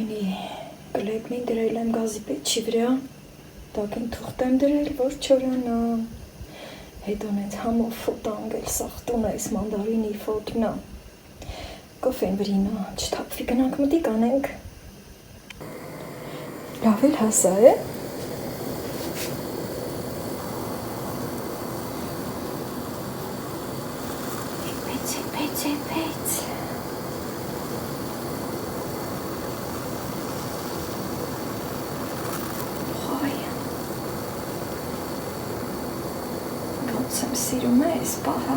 Այնի կլեկնին դրել եմ գազի պեչի վրա, տակին թուղթ եմ դրել, որ չորանա, հետո նենց համով ֆոտ անգել, սաղտուն այս մանդարինի ֆոտնա, կոֆեն վրինա, չթապվի գնանք մտիկ անենք, լավ էլ հասա է, Պես ոնց եմ սիրում է այս պահը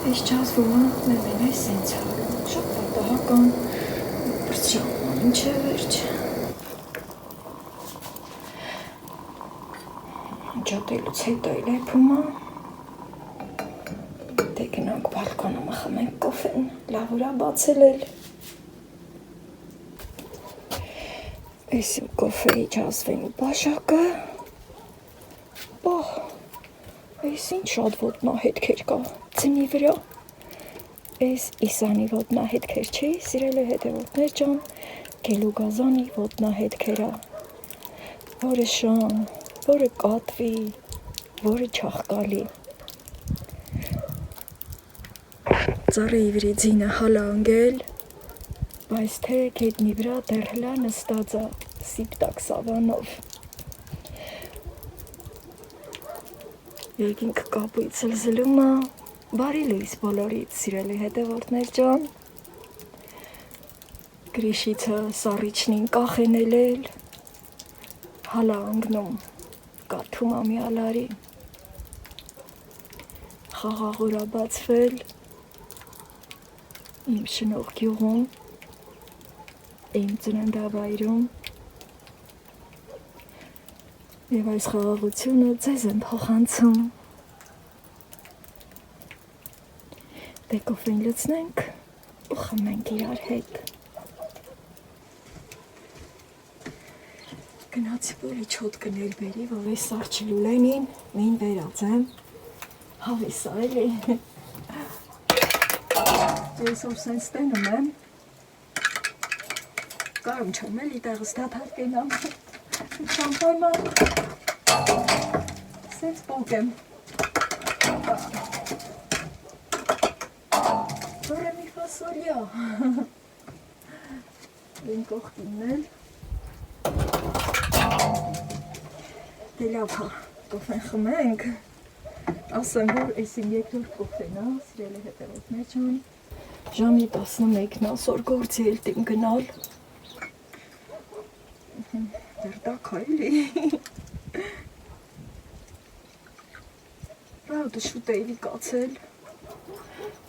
Այս ջազվումը մեմեն է սենց հարում, շատ պատահական, պրծյալման ինչ է վերջ։ Ջատելուց հետո էլ էպումա, դե գնանք բալկոնումը խմենք կոֆեն, լավ ուրա բացել էլ։ Այս իմ կոֆեի ջազվենու բաժակը, բահ, այս ինչ շատ ոտնահետքեր կա ծնի վրա, այս իսանի ոտնահետքեր չի, սիրելի հետևորդներ ջան, գելուգազանի ոտնահետքերա, որը շան, որը կատվի, որը չախկալի։ Ծառեի վրի ձինը հալա անգել, բայց թե կետնի վրա դեռ հլա նստածա սիպտակ սավանով։ Երկինք կապույտ զլզլումա, բարի լույս բոլորիդ, սիրելի հետևորդներ ջան, գրիշիցը սառիչնին կախենել էլ, հալա անգնում, կաթում ամյալարի, խաղաղուրա բացվել, իմ շնող գյուղում, իմ ծննդավայրում, և այս խաղաղությունը ձեզ եմ փոխանցում։ Դե կոֆեն լցնենք ու խմենք իրար հետ։ Գնացի բոլի չոտ կնել բերի, որ այս սարչի լուլենին մին վերած եմ, հավիսա էլի։ Այսօր սենց տենում եմ, կարում չեմ էլի տեղս դադար կենամ, շամպայման, սենց պոկ եմ։ Որը մի ֆասոլյա, են կողքինն էլ, դե լավ հա, կոֆեն խմենք, ասեմ, որ այս իմ երկրորդ կոֆեն է, սիրելի հետևորդներ ջան, ժամի 11-ն ասոր գործի էլ տիմ գնալ, դեռ տակ է էլի, ռաուտը շուտ էի կացել,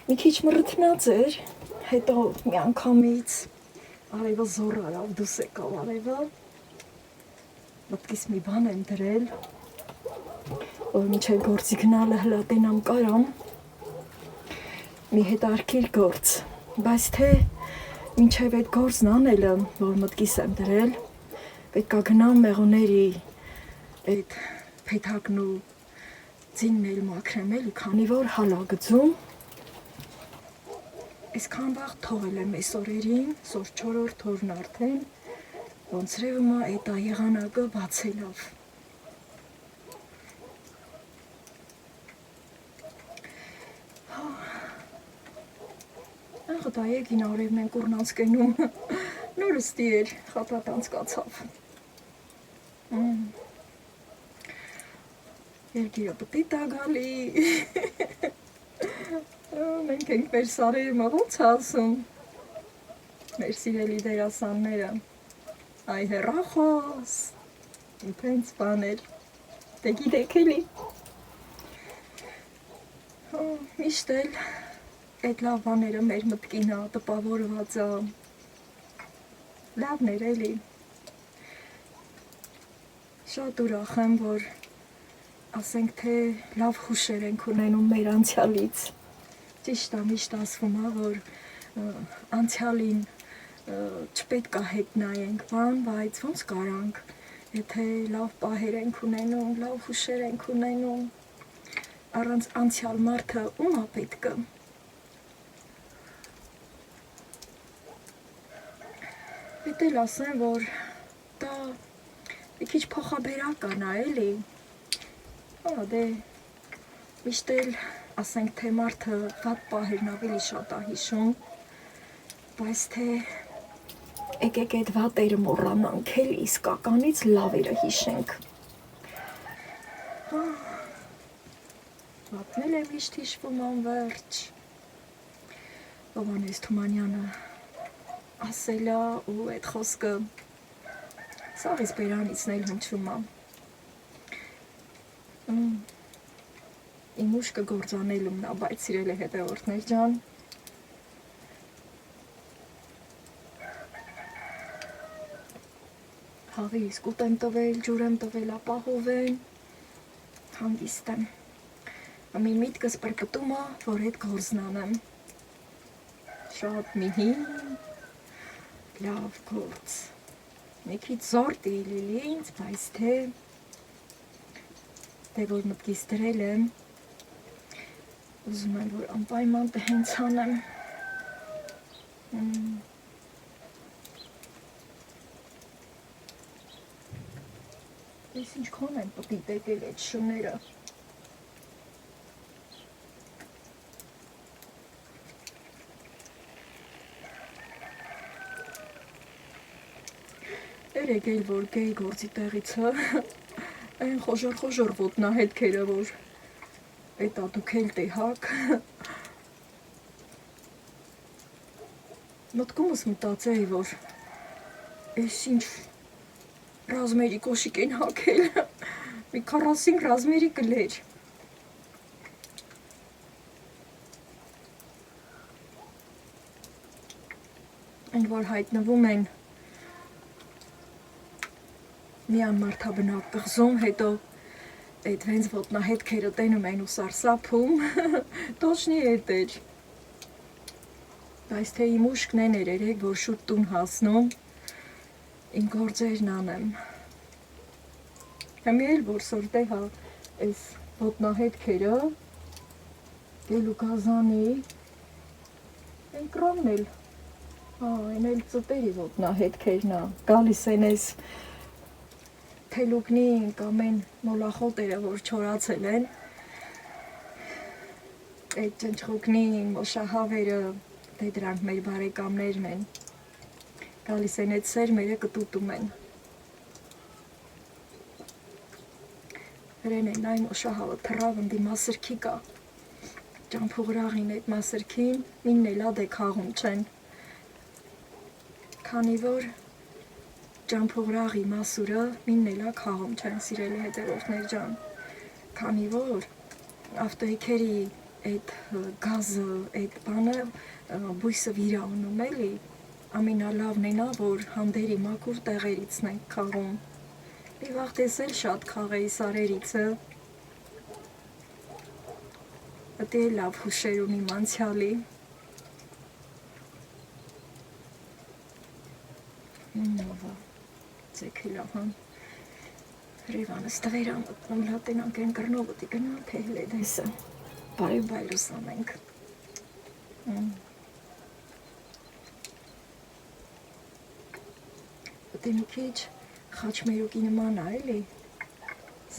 մի քիչ մռթնած էր, հետո մի անգամից արևը զոր արավ, դուս եկավ արևը, մտքիս մի բան եմ դրել, որ մինչև գործի գնալը հլատենամ կարամ, մի հետարքիր գործ, բայց թե մինչև այդ գործն անելը, որ մտքիս եմ դրել, պետք է գնամ մեղուների այդ փեթակն ու ձինն էլ մաքրեմ էլի, քանի որ հալա գծում, այսքան վաղ թողել եմ այս օրերին, սոր 4-րդ օրն արդեն, ոնց ռևում է այդ եղանակը բացելով։ Աղը դա եկին արևն են կուրնանց կենում, նորստի էր, խատատ անցկացավ։ Երկիրը պտի տագալի, մենք ենք մեր սարերումը ոնց ասում, մեր սիրելի դերասանները, այ հեռախոս, իպենց բաներ, դե գիտեք էլի, միշտ էլ այդ լավ բաները մեր մտքին է, տպավորված է, լավն էր էլի, Շատ ուրախ եմ, որ ասենք թե լավ հուշեր ենք ունենում մեր անցյալից։ Ճիշտ է, միշտ ասվում է, որ անցյալին չպետք է հետ նայենք, բայց ոնց կարանք, եթե լավ պահեր ենք ունենում, լավ հուշեր ենք ունենում, առանց անցյալ մարդը ում է պետքը։ Պետք է ասեմ, որ դա մի քիչ փոխաբերական է, էլի։ Դե միշտ էլ ասենք թե մարդը վատ պահերն ավելի շատ է հիշում, բայց թե եկեք այդ վատերը մոռանանք, էլ իսկականից լավերը հիշենք։ Վատն էլ է միշտ հիշվում անվերջ։ Հովհաննես Թումանյանը ասել է ու այդ խոսքը սաղից բերանիցն էլ հնչում է։ Իմ ուշքը գործանելումն է, բայց սիրել է հետևորդներ ջան։ Հավի իսկ ուտ եմ տվել, ջուր եմ տվել, ապահովեն, հանգիստ եմ։ Մի միտքս պրկտում է, որ այդ գործն անեմ։ Շատ մի հին լավ գործ։ Մի քիչ զորդ է լինի ինձ, բայց թե որ մտքիս դրել եմ, ուզում եմ, որ անպայման հենց անեմ։ Ես ինչքան եմ պտիտ եկել այդ շները։ Երեք էլ որ գեի գործի տեղից այն խոժոր ոտնահետքերը, որ էտա դուք էլ տեհակ։ Մտքումս մտածեի, որ ես ինչ ռազմերի կոշիկ են հակել, մի 45 ռազմերի կլեր։ Այն որ հայտնվում են միան մարդաբնակ կղզում, հետո այդ վենց ոտնահետքերը տենում են ու սարսափում, տոշնի էտ էր։ Բայց թե իմ ուշքն են երեք, որ շուտ տուն հասնում, իմ գործերն անեմ։ Հեմի էլ որ սորտե հա այս ոտնահետքերը, գելու գազանի, են կրամն էլ, են էլ ծտերի ոտնահետքերն ա, գալիս են այս թելուկնի կամ են մոլախոտերը, որ չորացել են, այդ ճնչխուկնի մոշահավերը, դե դրանք մեր բարեկամներն են, գալիս են այդ սերմերը կտուտում են։ Հրեն են այն մոշահավը թռավ ընդի մասրքի կա, ճամփուղրաղին այդ մասրքին, մինն էլ ադե քաղում չեն, քանի որ ճամփուղրաղի մասուրը մինն էլա քաղում չեն սիրելի հետևորդներ ջան, քանի որ ավտոյքերի այդ գազը, այդ բանը բույսը վիրանում էլի, ամենալավն էնա, որ հանդերի մաքուր տեղերիցն ենք քաղում։ Մի վաղ տեսել շատ քաղեի սարերիցը, դե լավ հուշեր ունիմ անցյալի։ Ձեքիլա, Հրևանս տվերա մտնում, լատենանք են կրնովոտի գնա, թե հլեդեսը, բարև բայրուս անենք։ Դե մի քիչ խաչմերուկի նման է, էլի,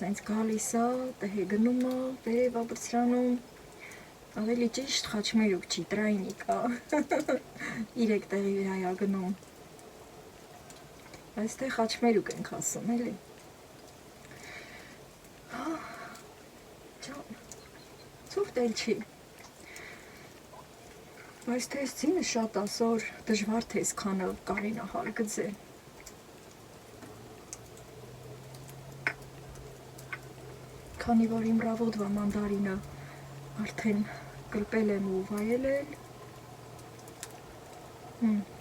սենց գալիս է, տհե գնում է, վերև է բրցրանում, ավելի ճիշտ խաչմերուկ չի, տրայնիկ է, 3 տեղի վրա է գնում։ Այստեղ խաչմերուկ ենք ասում, էլի։ Ցուրտ էլ չի։ Բայց թե այս ծինը շատ ասոր դժվար թե այսքանը կարենահար գծե։ Քանի որ իմ ռավոդվա մանդարինը արդեն կրպել եմ ու վայել էլ,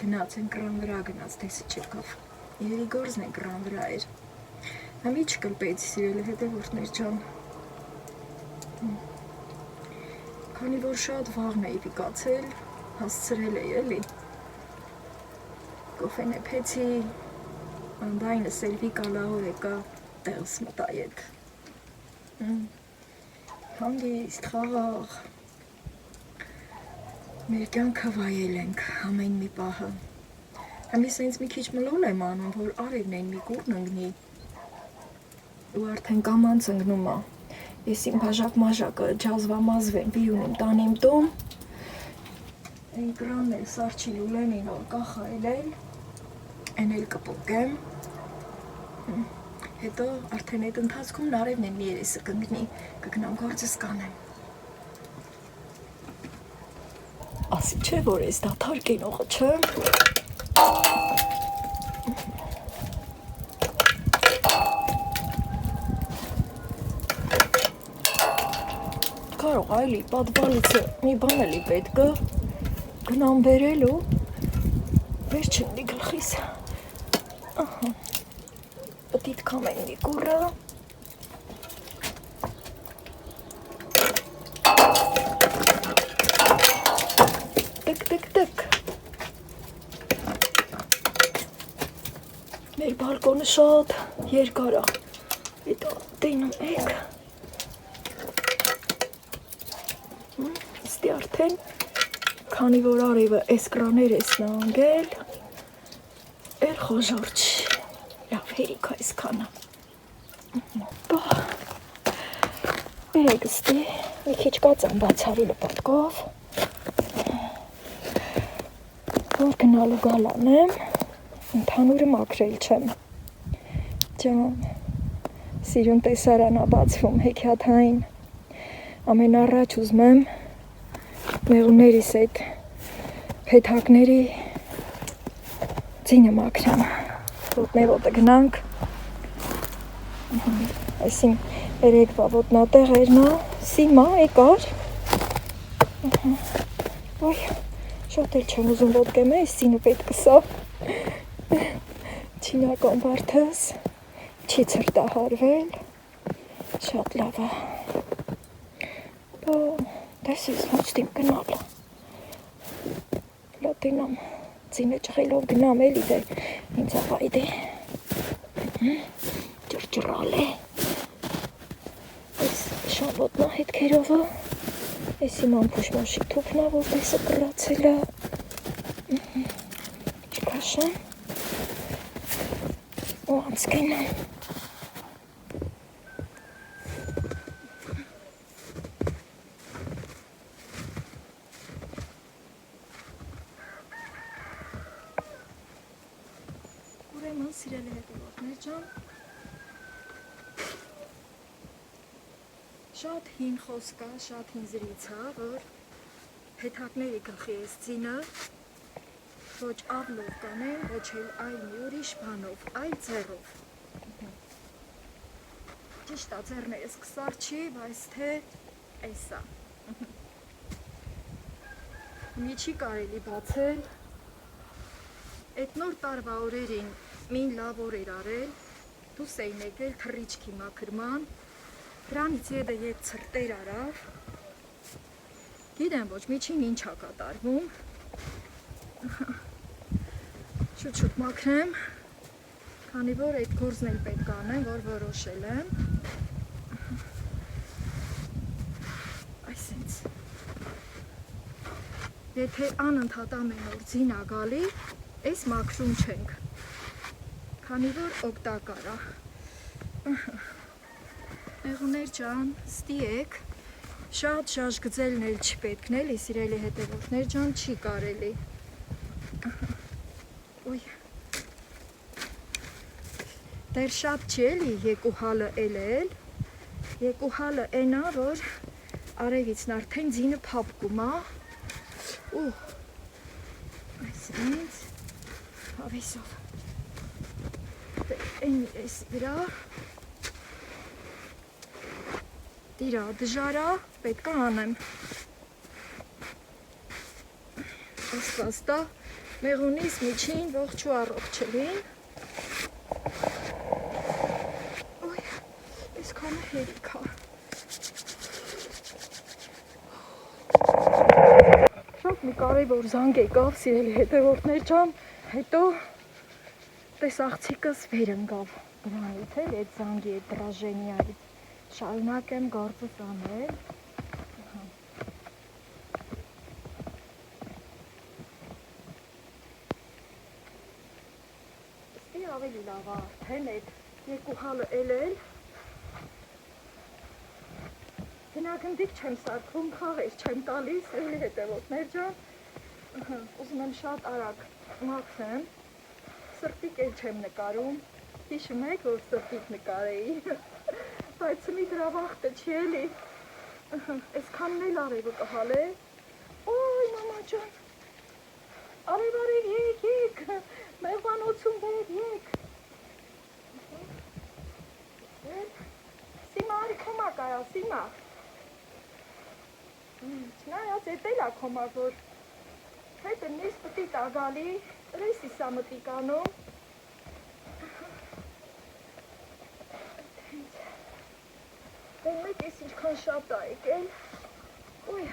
գնաց են կրան վրա գնաց, տեսի չեկավ։ Երևի գործն է կրան վրա էր։ Համիչ կլպեցի սիրելի հետևորդներ ջան։ Քանի որ շատ վաղն էի վիկացել, հասցրել էի էլի։ Կոֆեն էփեցի, անդայնը սելվի կալահո եկա, տեղս մտա ետ։ Հանգիստ, խաղաղ։ Մեր կյանքը վայել ենք ամեն մի պահը։ Համի սենց մի քիչ մլոլ եմ անում, որ արևն են մի կուրն ընգնի։ Ու արդեն կամանց ընգնում ա։ Ես իմ բաժակ-մաժակը ջազվամազվեմ, բիյուն եմ տանիմ տուն։ Այն կրանն էլ սարչի լուլենին որ կախայել էլ, են էլ կպոկեմ։ Հետո արդեն այդ ընթացքում նարևն են մի երեսը կընգնի, կգնամ գործս կանեմ։ Ասի չէ, որ ես դաթար կինողը չեմ։ Կարող այլի պատվալիցը մի բան էլի պետք է գնամ բերելու, վեր չնի գլխիս, պտիտ կամեն մի կուրը, տկ, մեր բալկոնը շատ երկար է, հետո տենում եկ, ստի արդեն, քանի որ արևը այս կրաներ ես նանգել, էլ խոժոր չի, լավ հերիք այս քանը, բերեք ստի, մի քիչ կացան բացարի լպատկով, որ գնալու գալան եմ, ընդհանուրը մաքրել չեմ, ջան, սիրուն տեսարանա բացվում հեքիաթային, ամեն առաջ ուզում եմ մեղուներիս այդ փեթակների ձինը մաքրեմ, ոտնևոտը գնանք, այսին երեկվա ոտնատեղերնա, սիմա եկար, ոյ, շատ էլ չեմ ուզում ոտկեմ այս սինը պետք կսա, չինական բարդս, չի ծրտահարվել, շատ լավ է, դես ես մոչտիմ գնալ, լատինամ, ձինը ճղելով գնամ էլի դե, ինձ ավայդ է, ջրջրալ է, այս շանոտնա հետքերովը, այս իմ ամպուշմոշի թուպնա, որ դեսը կրացել է, չկաշան, ու անցկենամ, սիրելի հետևորդներ ջան, շատ հին խոսք է, շատ հին զրույց է, որ փեթակների գլխի այս ձինը ոչ ավլով կանեն, ոչ էլ այլ մի ուրիշ բանով, այլ ձեռով։ Ճիշտ է, ձեռներս կսարչի, բայց թե այս է։ Մի չի կարելի բացել, այդ նոր տարվա օրերին մին լավ օր էր արել, դուս էին եկել թռիչքի մաքրման, դրանից ետը ետ ցրտեր արավ, գիտեմ ոչ միջին ինչ է կատարվում, շուտ մաքրեմ, քանի որ այդ գործն էլ պետք է անեմ, որ որոշել եմ, այսինց, եթե անընդհատ ամեն օր ձին ա գալի, այս մաքրում չենք, քանի որ օգտակար է, մեղուներ ջան, ստի եք, շատ շաշգծելն էլ չպետքն էլի, սիրելի հետևորդներ ջան, չի կարելի, ոյ, դեր շատ չի էլի եկուհալը էլ, եկուհալը էնա, որ արևիցն արդեն ձինը փապկում է, ու, այսինց, հավեսով, այն ես վրա, դիրա դժարա, պետք է անեմ, ասվածտա, մեղունիս միջին ողջ ու առողջ չլին, Հերիքա։ Շատ մի կարևոր զանգ եկավ, սիրելի հետևորդներ ջան, հետո տես աղջիկս վեր ընկավ վրանից, էլ այդ զանգի, այդ դրաժենյայից, շարունակեմ գործս անել, ստի ավելի լավ արդեն այդ երկու հալը էլել, Գնագնդիկ չեմ սարքում, խաղեր չեմ տալիս, էլի հետևորդներ ջան, ուզում եմ շատ արագ մաքրեմ, սրտիկ էլ չեմ նկարում, հիշում եք, որ սրտիկ նկարեի, բայց մի դրա վախտը չի էլի, այսքանն էլ արևը կհալ է, ոյ մամա ջան, արև եկ, մեղվանոցում վեր եկ, Սիմա արի քոմա կարա, Սիմա, Չնայած էտ էլ ակոմա, որ հետը նիս պտիտ ագալի, ռեսի սա մտիկ անում, դեն մեկ ես ինչքան շատ ա եկել, ոյ,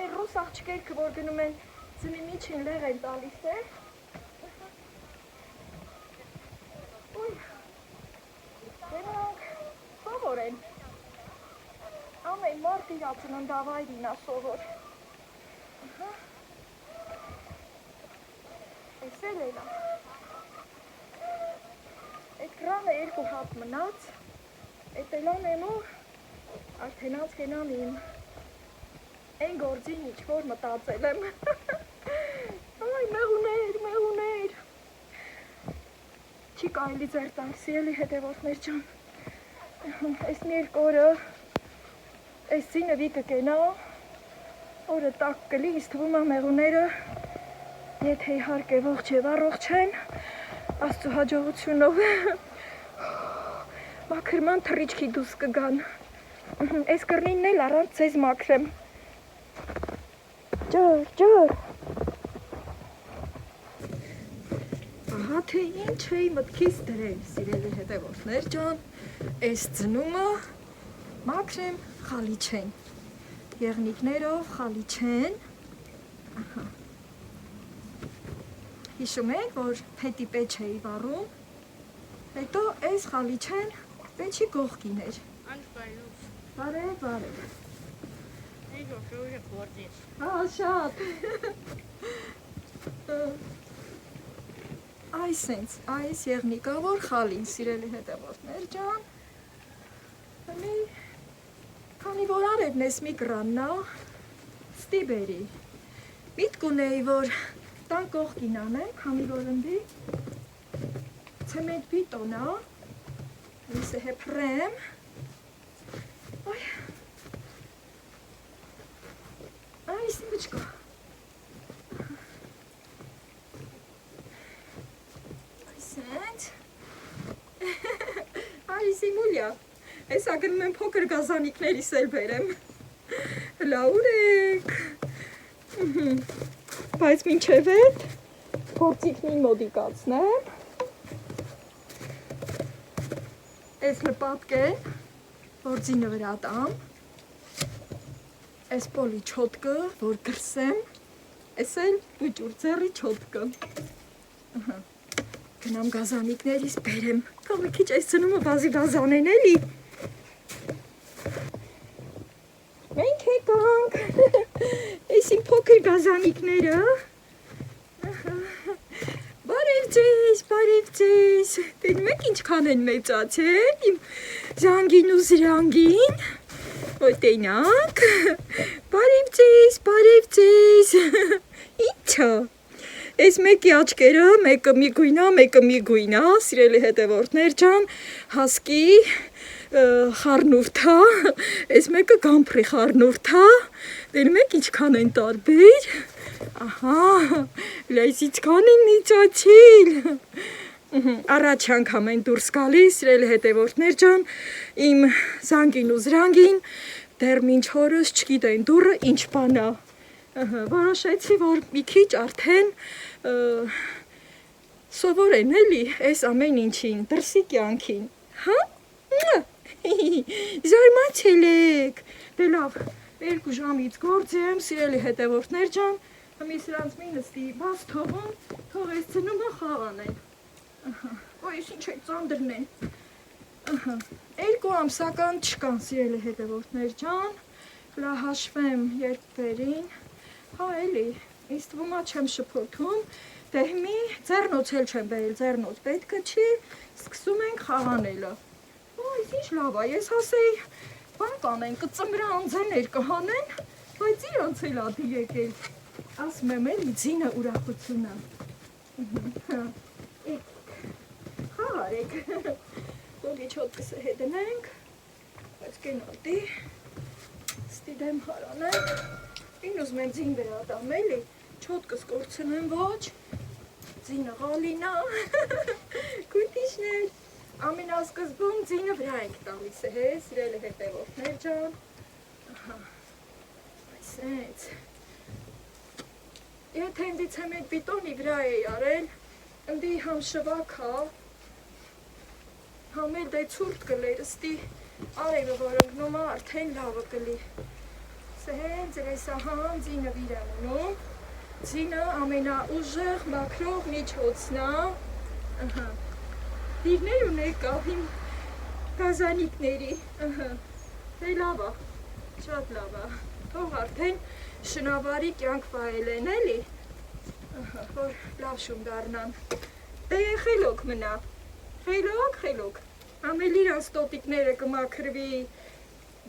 են ռուս աղջկերքը, որ գնում են ձնի միջին լեղ են տալիս է, ոյ, դրանք սովոր են, ամեն մարդ իրա ծննդավայրին ա սովոր, այս էլ էլա, այդ գրանը երկու հատ մնաց, այդ էլան եմ ու արդենած կենամ իմ են գործին ինչ-որ մտածել եմ, այ մեղուներ, չի կայլի ձեր տանքսի էլի հետևորդներ ջան, այս մի երկ օրը, այս սինը վի կկենա, օրը տակ կլի, իս թվում ա մեղուները, եթե իհարկե ողջ և առողջ են, աստծու հաջողությունով, մաքրման թռիչքի դուս կգան, այս կրնինն էլ առանց ձեզ մաքրեմ, ջր, ահա թե ինչ էի մտքիս դրել, սիրելի հետևորդներ ջան, այս ծնումը մաքրեմ խալի չեն, եղնիկներով խալի չեն, հիշում եք, որ պետի պեչ էի վառում, հետո այս խալի չեն պեչի կողքին էր, բարև, շատ, այս եղնիկավոր խալին, սիրելի հետևորդներ ջան, քանի որ արևն ես մի կրաննա, ստի բերի, միտք ունեի, որ տան կողքին անեմ, քանի որ ընդի, ցեմենտ բիտոնա, լիսը հեփրեմ, այս մուչկա, այս Սիմուլյա, Այս ագնում եմ փոքր գազանիկներիս էլ բերեմ, լաուրեք, բայց մինչև էտ գործիքնին մոդիկացնեմ, այս լպատկեն գործինը վրա տամ, այս պոլի չոտկը, որ գրսեմ, այս էլ վճուր ձեռի չոտկը, գնամ գազանիկներիս բերեմ, կամ մի քիչ այս ծնումը բազի գազանեն էլի, Մենք եկանք, այս իմ փոքր գազանիկները, բարև ձեզ, տենում եք ինչքան են մեծացել, իմ զանգին ու զրանգին, ոտենակ, բարև ձեզ, ինչա, այս մեկի աչկերը, մեկը մի գույնա, սիրելի հետևորդներ ջան, հասկի, խառնուրդա, այս մեկը գամփրի խառնուրդա, տենում եք ինչքան են տարբեր, ահա, լայս ինչքան են միջացել, առաջ անգամ են դուրս գալիս, սիրելի հետևորդներ ջան, իմ զանգին ու զրանգին, դեռ մինչ օրս չգիտեն դուռը ինչ բան ա, որոշեցի, որ մի քիչ արդեն սովոր են էլի, այս ամեն ինչին, դրսի կյանքին, Հա? Զարմացել եք։ Դե լավ, 2 ժամից գործ եմ, սիրելի հետևորդներ ջան, մի սրանց մի նստի բաց թողում, թող այս ծնումը խաղանեն։ Ոյ, ինչ է ծանդրն է։ 2 ամսական չկան, սիրելի հետևորդներ ջան, լա հաշվեմ երբերին, հա էլի, ինձ թվում է չեմ շփոթում, դե հիմի ձեռնոց էլ չեմ բերել, ձեռնոց պետքը չի, սկսում ենք խաղանելը։ Ոյ, ինչ լավ է, ես հասեի բան կանեն, կծմրա անձեներ կհանեն, բայց իրանց էլ ադի եկել, ասում եմ էլի ձինը ուրախությունը։ Խաղարեք, դոլի չոտկսը հետնենք, բայց կենոտի, ստի դեմ հարանենք, ին ուզում են ձին վերադամ էլի, չոտկս կորցնեմ ոչ, ձինը ғալինա, կույտիշներ, ամենասկզբում ձինը վրա ենք տալիս է, սիրելի հետևորդներ ջան, այսենց, եթե ընդից եմ էդ բիտոնի վրա էի արել, ընդի համ շվակ հա, համ էլ դե ծուրտ կլեր, ստի արևը որոնգնում է արդեն լավը կլի, սենց ռեսահան ձինը վիրան ունում, ձինը ամենաուժեղ մաքրող միջոցնա, դիրներ ունեք աղիմ գազանիկների, դե լավ է, շատ լավ է, թող արդեն շնավարի կյանք վայել են էլի, որ լավ շում դառնան, դե խելոք մնա, խելոք, ամել իրանց տոտիկները կմաքրվի,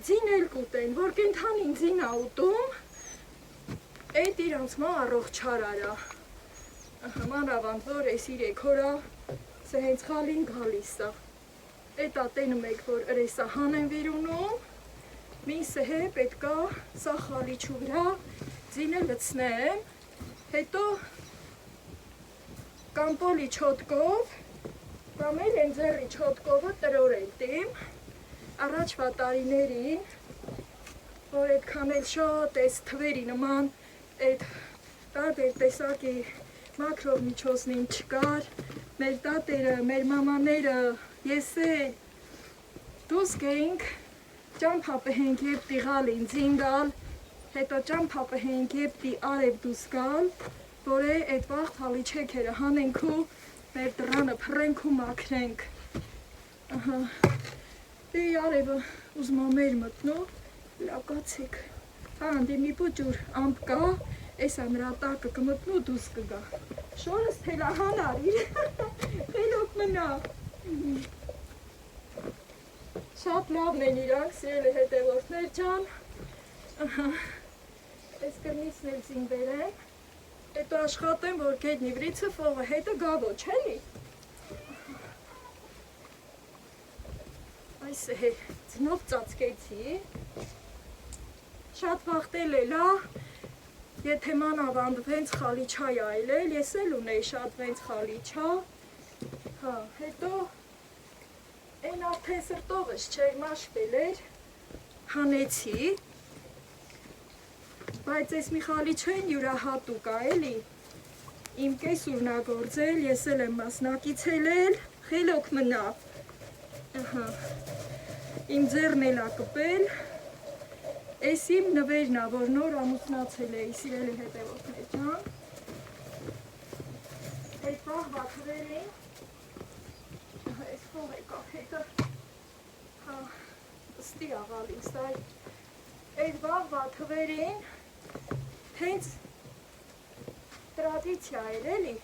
ձին էլ կուտեն, որ կենթանին ձին ա ուտում, էդ իրանց մա առողջ չարարա, մանավանդ որ ես 3 հորա, սա հենց խալին գալիս է, էդ ատենում եք, որ ռեսահան են վիրունում, միսը հե պետքա սա խալիչու վրա ձինը լցնեմ, հետո կամ պոլի չոտկով, կամ էլ են ձեռի չոտկովը տրորել տիմ, առաջվա տարիներին, որ այդքան էլ շատ այս թվերի նման այդ տարբեր տեսակի մաքրող միջոցնին չկար, մեր տատերը, մեր մամաները, ես էլ դուս գեինք, ճամփապը հենք եբտի գալին ձին գալ, հետո ճամփապը հենք եբտի արև դուս գալ, որ է այդ վաղ թալի չեքերը հանենք ու մեր դրանը փռենք ու մաքրենք, դե արևը ուզմա մեր մտնու, լակացեք, հանդի մի պուջուր ամպ կա, էսա նրա տակը կմտնու դուս կգա, շորս թելա հանարիր, խելոք մնա, շատ լավն են իրանք, սիրելի հետևորդներ ջան, այս կրնիցն էլ ձին բերեմ, հետո աշխատեմ, որ գետ նիվրիցը ֆողը հետը գա ոչ, էլի, այս է ձնով ծածկեցի, շատ վաղտել էլ է, եթե մանավանդ վենց խալի չայ այլել, ես էլ ունեի շատ վենց խալի չա, հետո են արդեն սրտովս չեր մաշվել էր, հանեցի, բայց ես մի խալի չեն յուրահատուկ ա էլի, իմ կեսուրն ա գործել, ես էլ եմ մասնակիցել էլ, խելոք մնա, իմ ձեռն էլ ա կպել, ես իմ նվերն ա, որ նոր ամուսնացել էի, սիրելի հետևորդներ ջան, այդ վաղվա թվերին, ես փող եկավ հետը, ստի աղալին, սա այդ վաղվա թվերին, հենց տրադիցիա էր էլի,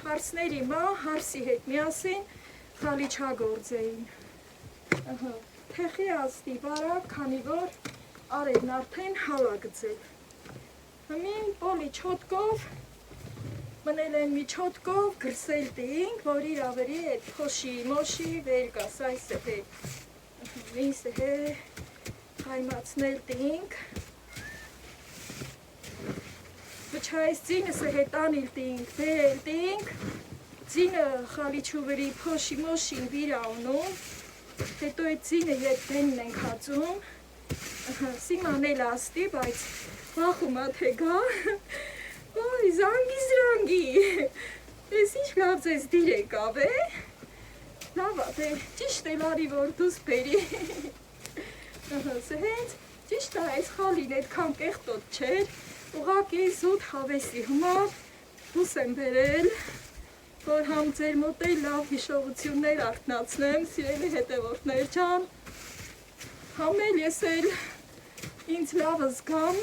հարսների մա հարսի հետ միասին խալի չագործեին, թեխի աստի բարակ, քանի որ արևն արդեն հալա գծել, հմին պոլի չոտկով, մնել են մի չոտկով գրսել տինք, որ իր ավերի էդ փոշի մոշի վեր գաս, այս է հե, միսը հե, հայմացնել տինք, Վչայս ձինսը հետանիլ տինք, բերել տինք, ձինը խալիչուվերի փոշի մոշին վիրաունում, հետո այդ ձինը ետ դենն ենք հացում, սիմանել աստի, բայց վախում ա թե գա, զանգի զրանգի, ես ինչ լավ ձեզ դիր եկավ է, լավ է, դե ճիշտ էլ արի, որ դուս բերի։ Սենց, ճիշտ է, այս խալին այդքան կեղտոտ չէր, ուղղակի զուտ հավեսի համար դուս եմ բերել, որ համ ձեր մոտ էլ լավ հիշողություններ արթնացնեմ, սիրելի հետևորդներ ջան, համ էլ ես էլ ինձ լավ զգամ,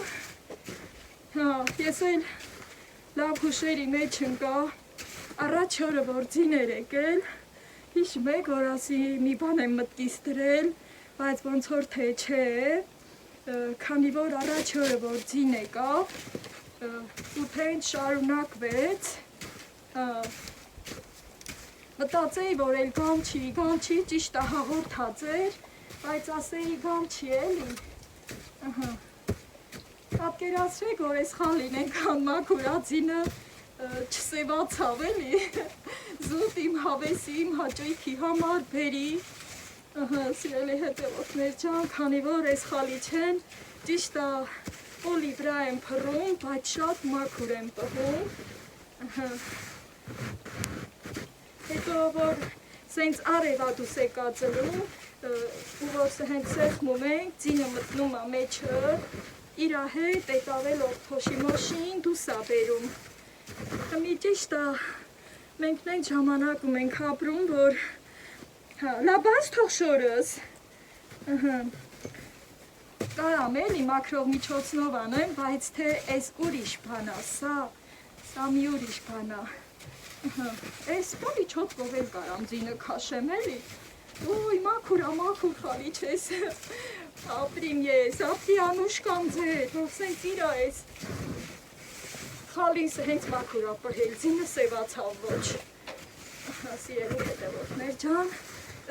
ես էլ լավ հուշերի մեջ ընկա, առաջ օրը որ ձին էր եկել, հիշում եք, որ ասի մի բան եմ մտքիս դրել, բայց ոնց որ թե չէ, քանի որ առաջ օրը որ ձին եկավ, ուտեն շարունակվեց, մտածեի, որ էլ գամ չի, ճիշտ է հաղորդած էր, բայց ասեի գամ չի էլի, պատկերացրեք, որ այս խալին ենքան մաքուրածինը չսևացավ էլի, զուտ իմ հավեսի, իմ հաճույքի համար բերի, սիրելի հետևորդներ ջան, քանի որ այս խալի չեն, ճիշտ է օլի վրա եմ փռում, բայց շատ մաքուր եմ պահում, հետո որ սենց արև ա դուս եկածլում, ու որ հենց սեղմում ենք, ձինը մտնում ա մեջը, իրա հետ եկավել օգթոշի մոշին դուս ա բերում, մի ճիշտ է, մենք նենք ժամանակում ենք ապրում, որ լաբաց թող շորս, կարամ էլի մաքրող միջոցնով անեմ, բայց թե այս ուրիշ բան ա, սա մի ուրիշ բան ա, այս պոլի չոտկով էլ կարամ ձինը քաշեմ էլի, ոյ մաքուր խալի չես, ապրիմ ես, ապրի անուշկամ ձեր, որ սենց իրա ես, խալիս հենց մաքուր ապրել, ձինը սևացավ ոչ, սիրելի հետևորդներ ջան,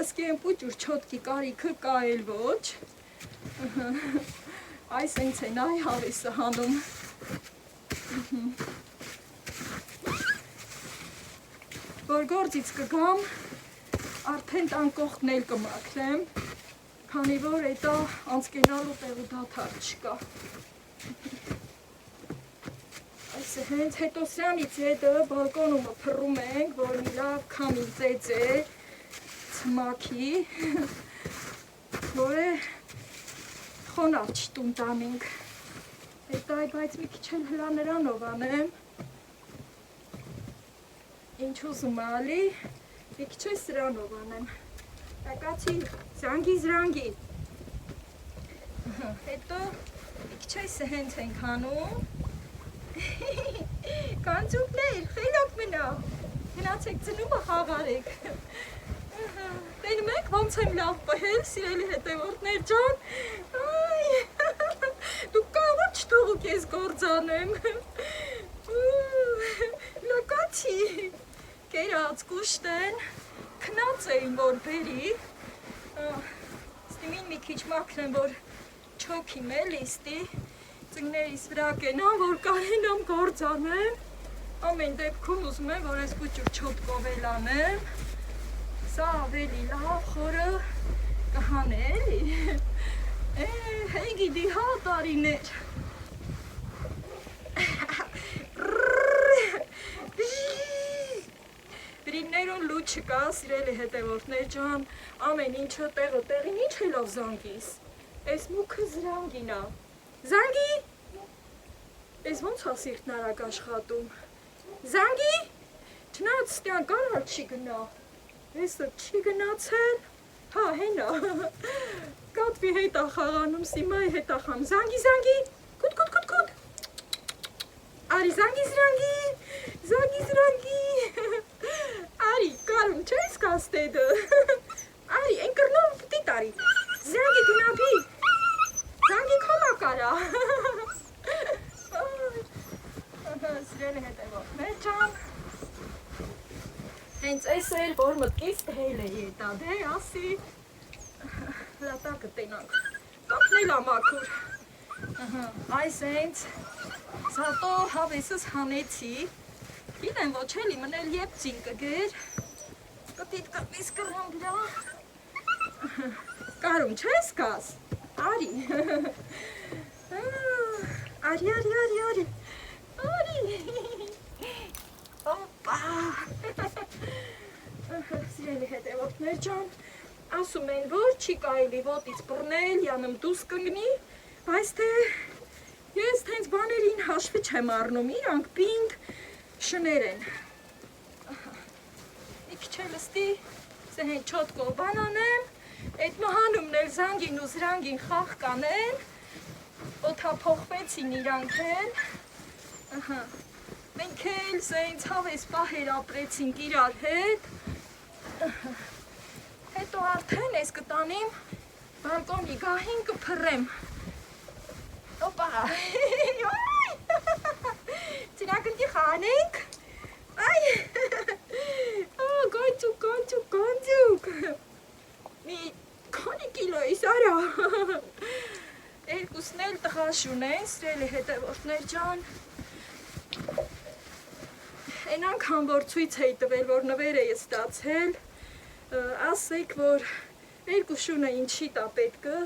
ըսկի եմ պուճուր չոտկի կարիքը կա էլ ոչ, այս հենց են այ հավեսը հանում, որ գործից կգամ, արդեն տան կողքն էլ կմաքրեմ, քանի որ էտա անցկենալու տեղու դադար չկա, այս հենց հետո սրանից հետը բալկոնումը փռում ենք, որ մի լավ քամին ծեծե, ցմաքի, որ է խոնավ չտուն տանենք, հետո բայց մի քիչ էլ հլա նրանով անեմ, ինչ ուզում ալի, մի քիչ էլ սրանով անեմ, տակացի զրանգի, հետո մի քիչ էլ սհենց ենք անում, կանցուկներ, խելոք մնա, գնացեք ծնումը խաղարեք, տենում եք ոնց եմ լավ պահել, սիրելի հետևորդներ ջան, դուք կարող չթողուք ես գործանեմ, լոկացի, կերած կուշտեն, քնած էին որ բերի, ստիմին մի քիչ մաքրեմ, որ չոքիմ էլի ստի, ծնգներիս վրա կենամ, որ կարենամ գործանեմ, ամեն դեպքում ուզում եմ, որ ես պուճուր չոտկով էլ անեմ, սա ավելի լավ խորը կհան էլի, հեյ գիդի հա տարիներ, Բրիններուն լու չկա, սիրելի հետևորդներ ջան, ամեն ինչը տեղը տեղին, ինչ հելով զանգիս, ես մուքը զրանգին ա, զանգի, ես ոնց հա սիրտն արագ աշխատում, զանգի, չնայած ստյան կարար չի գնա, եսը չի գնացել, հա հենա, կատվի հետ ախաղանում, սիմայի հետ ախամ, զանգի, կուտ, արի զանգի, արի, կարում չես կաստեդը, արի, են կրնով պտի տարի, զանգի գնաբի, զանգի կոմա կարա, սիրելի հետևորդներ ջան, հենց այս էլ, որ մտքից դհել է ետա, դե ասի, լատակը տենանք, կապնել ամաքուր, այս հենց, զատո հավեսս հանեցի, գիտեմ ոչ էլի մնել եբ ծին կգեր, կտիտ կպիս կրհամ վրա, կարում չես կաս, արի, արի, օպա, Սիրելի հետևորդներ ջան, ասում են, որ չի կարելի ոտից բռնել, յանում դուս կգնի, բայց թե ես հենց բաներին հաշվի չեմ առնում, իրանք պինդ շներ են։ Մի քիչ էլ ստի, սե հեն չոտկով բան անեմ, այդ մահանումն էլ զանգին ու զրանգին խաղ կանեն, օթափոխվեցին իրանք են, մենք էլ սենց հավես պահեր ապրեցինք իրար հետ, հետո արդեն ես կտանիմ բալկոնի գահին կփռեմ, օպա, ծինակնդի խանենք, այ, գոնջուկ, մի քանի կիլոյիս արա, երկուսն էլ տղաշուն են, սրելի հետևորդներ ջան, Այն անգամ, որ ցույց էի տվել, որ նվեր էի ստացել, ասեք, որ երկու շունը ինչի տա պետքը,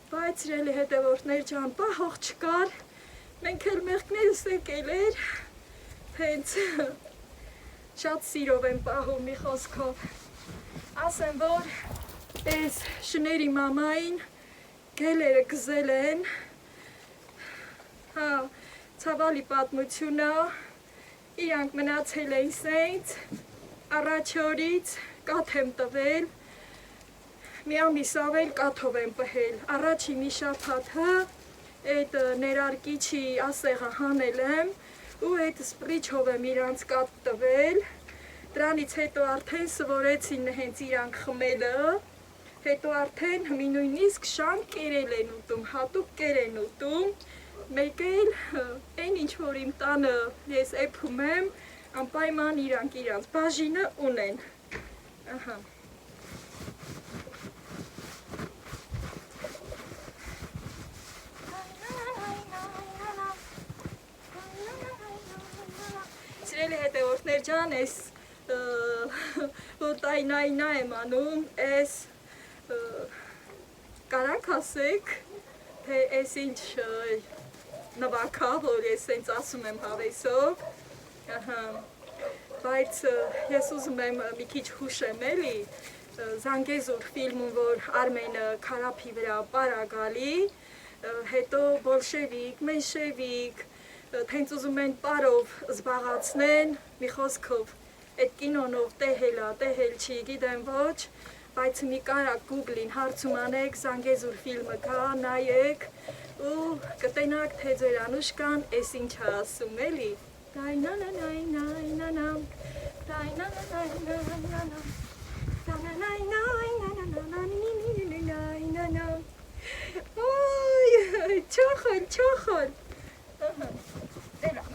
բայց սիրելի հետևորդներ ջան, պահող չկար, մենք էլ մեղքներս եկել էր, հենց շատ սիրով եմ պահում մի խոսքով, ասեմ, որ այս շների մամային գելերը գզել են, ցավալի պատմությունը, իրանք մնացել էին սենց, առաջ օրից կաթ եմ տվել, մի ամիս ավել կաթով եմ պհել, առաջի մի շաբաթը այդ ներարկիչի ասեղը հանել եմ ու այդ սպրիչով եմ իրանց կաթ տվել, դրանից հետո արդեն սվորեցին հենց իրանք խմելը, հետո արդեն նույնիսկ շան կերել են ուտում, հատուկ կեր են ուտում, մեկ էլ այն ինչ որ իմ տանը ես էփում եմ, անպայման իրանք իրանց բաժինը ունեն, Սիրելի հետևորդներ ջան, ես որ տայնայնա եմ անում, ես կարանք ասեք, թե ես ինչ նվակա, որ ես սենց ասում եմ հավեսով, բայց ես ուզում եմ մի քիչ հուշեմ էլի, Զանգեզուր ֆիլմում, որ Արմենը քարափի վրա պարա գալի, հետո բոլշևիկ, մենշևիկ, հենց ուզում են պարով զբաղացնեն, մի խոսքով, այդ կինոնով տեհել չի, գիտեմ ոչ, բայց մի կարակ գուգլին հարցում անեք, Զանգեզուր ֆիլմը կա, նայեք, ու կտենակ, թե ձեր անուշկան ես ինչ ասում էլի, չոխոլ,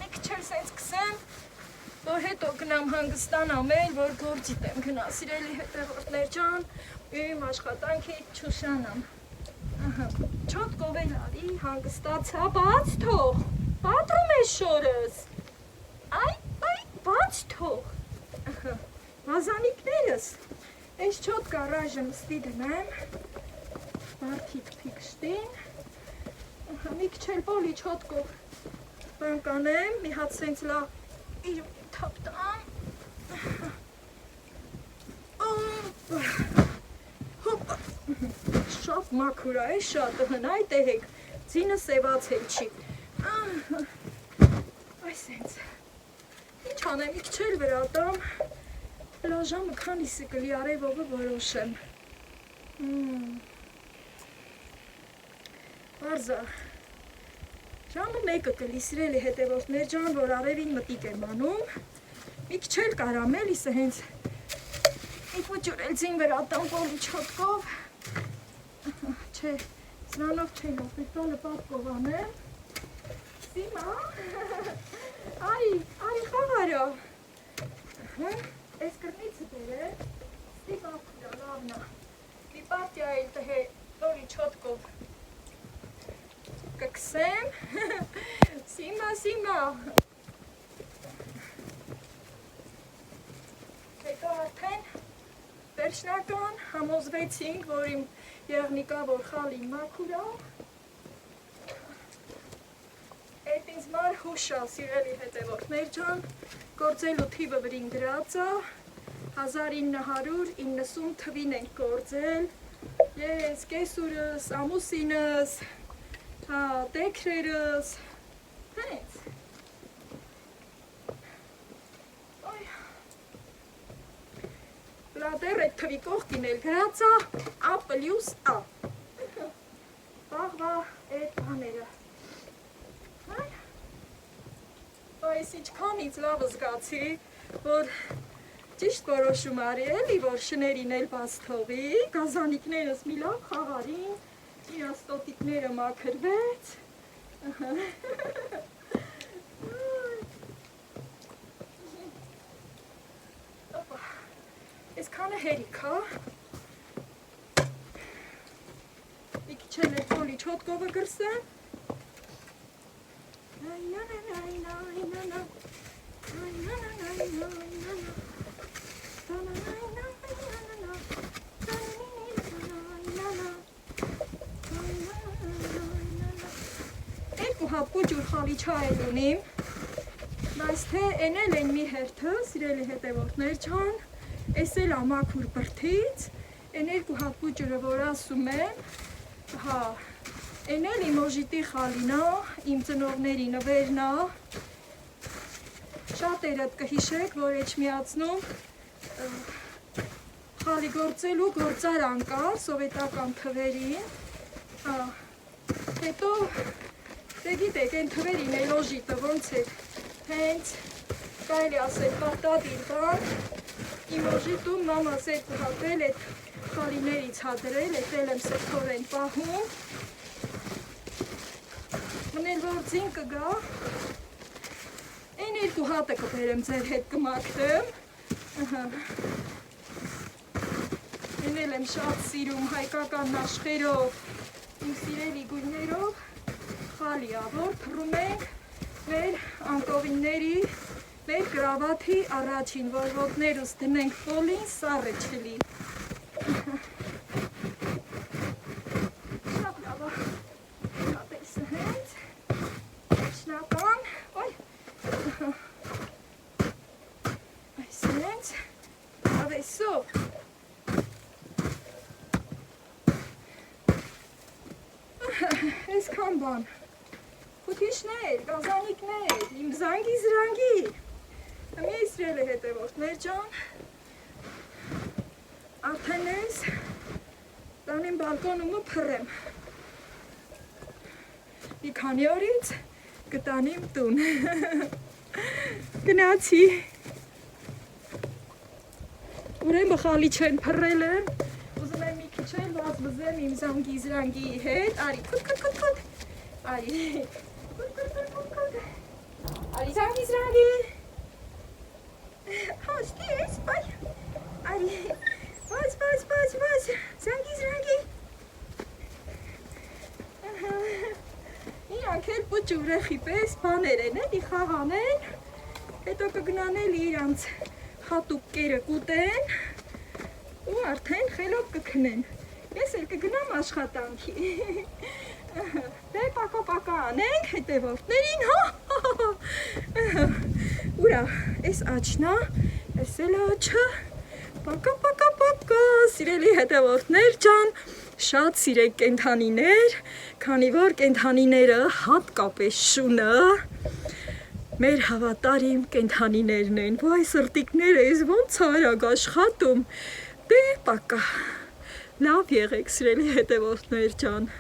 մեկ չել սենց կսեմ, որ հետո գնամ հանգստանամ էլ, որ գործիտ եմ գնա, սիրելի հետևորդներ ջան, իմ աշխատանքի չուշանամ, չոտկով էլ արի, հանգստացա, բաց թող, պատրում է շորս, այ, բաց թող, մազանիկներս, ես չոտկա ռաժմ ստի դնեմ, բարդի թպի կշտին, մի քչել պոլի չոտկով բան կանեմ, մի հատ սենց լա իր թապտամ, շատ մաքուր է, շատ հնայ տեհեք, ձինը սևացել չի, այս սենց, ինչ անեմ, մի քչել վրատամ, լաժամը քանիսը կլի արևովը որոշեմ, Բարզա, ժամը մեկը կլի սիրելի հետևորդներ ջան, որ արևին մտիկ եմ անում, մի քչել կարամ էլիսը հենց մի փոջուր էլ ձին վրատամ պոլի չոտկով, չէ, սրանով չեն ոսպետալը պատկով անեմ, սիմա, արի խաղարա, ես կրնիցը դեր է, ստի բախուրա լավնա, մի պարտյա էլ տհե պոլի չոտկով, կքսեմ, սիմա, հետո արդեն վերջնական համոզվեցինք, որ իմ եղնիկա, որ խալին մաքուրա, այդ ինձ մար հուշա, սիրելի հետևորդներ ջան, գործելու թիվը վրին գրածա, 1990 թվին ենք գործել, ես, կեսուրս, ամուսինս, տեքրերս, հենց, լադեր էդ թվի կողքին էլ գրածա, A պլյուս A, բաղվա էդ բաները, այս իչքանից լավ զգացի, որ ճիշտ որոշում արի էլի, որ շներին էլ բաց թողի, գազանիկներս մի լավ խաղարին, իրաց տոտիկները մաքրվեց, այս քանը հերիք, մի քիչ էլ էդ պոլի չոտկովը գրսեմ, երկու հապ կուջուր խալի չա էլ ունիմ, բայց թե էնել են մի հերթը, սիրելի հետևորդներ ջան, ես էլ ամաքուր բրդից, են երկու հապ կուջուրը, որ ասում եմ, էնել իմ օժիտի խալինա, իմ ծնողների նվերնա, շատերդ կհիշեք, որ էջմիածնում խալի գործելու գործարան կար, սովետական թվերին, հետո, դե գիտեք, են թվերին էլ օժիտը ոնց էր, հենց, կարելի ասել պատադիր բան, իմ օժիտում մամաս երկու հատել էդ խալիներից հադրել, էդ էլ եմ սրթորեն պահում, մնել որ ձին կգա, են երկու հատը կբերեմ ձեր հետ կմակտեմ, են էլ եմ շատ սիրում հայկական աշխերով, իմ սիրելի գույներով, խալիա, որ թռում ենք մեր անկողինների, մեր գրավաթի առաջին, որ ոտներուս դնենք պոլին, սառը չլի։ Շատ լավա, հատեսը հենց, շնական, այս հենց, ավեսով, այս կան բան, կութիշներ, գազանիկներ, իմ զանգի զրանգի, մի իսրել է հետևորդներ ջան, արդեն ես տանիմ բալկոնումը փռեմ, մի քանի օրից կտանիմ տուն, գնացի, ուրեմն խալի չեն փռել եմ, ուզում եմ մի քիչ էլ ված բզեմ իմ զանգի զրանգի հետ, արի կուտ, արի, արի զանգի զրանգի, հաշտի ես, բայ, արի, բաց, զանգի զրանգի, իրանք էլ պուչ ուրեխի պես բաներ են, էլի խաղանեն, հետո կգնանել իրանց խատուկ կերը կուտեն, ու արդեն խելոք կքնեն, ես էլ կգնամ աշխատանքի, դե պակա անենք հետևորդներին, ուրա, ես աչնա, ես էլ աչը, պակա, սիրելի հետևորդներ ջան, շատ սիրեք կենթանիներ, քանի որ կենթանիները հատկապես շունը, մեր հավատարիմ կենթանիներն են, վայ սրտիկները ես ոնց արագ աշխատում, դե պակա, լավ եղեք սիրելի հետևորդներ ջան,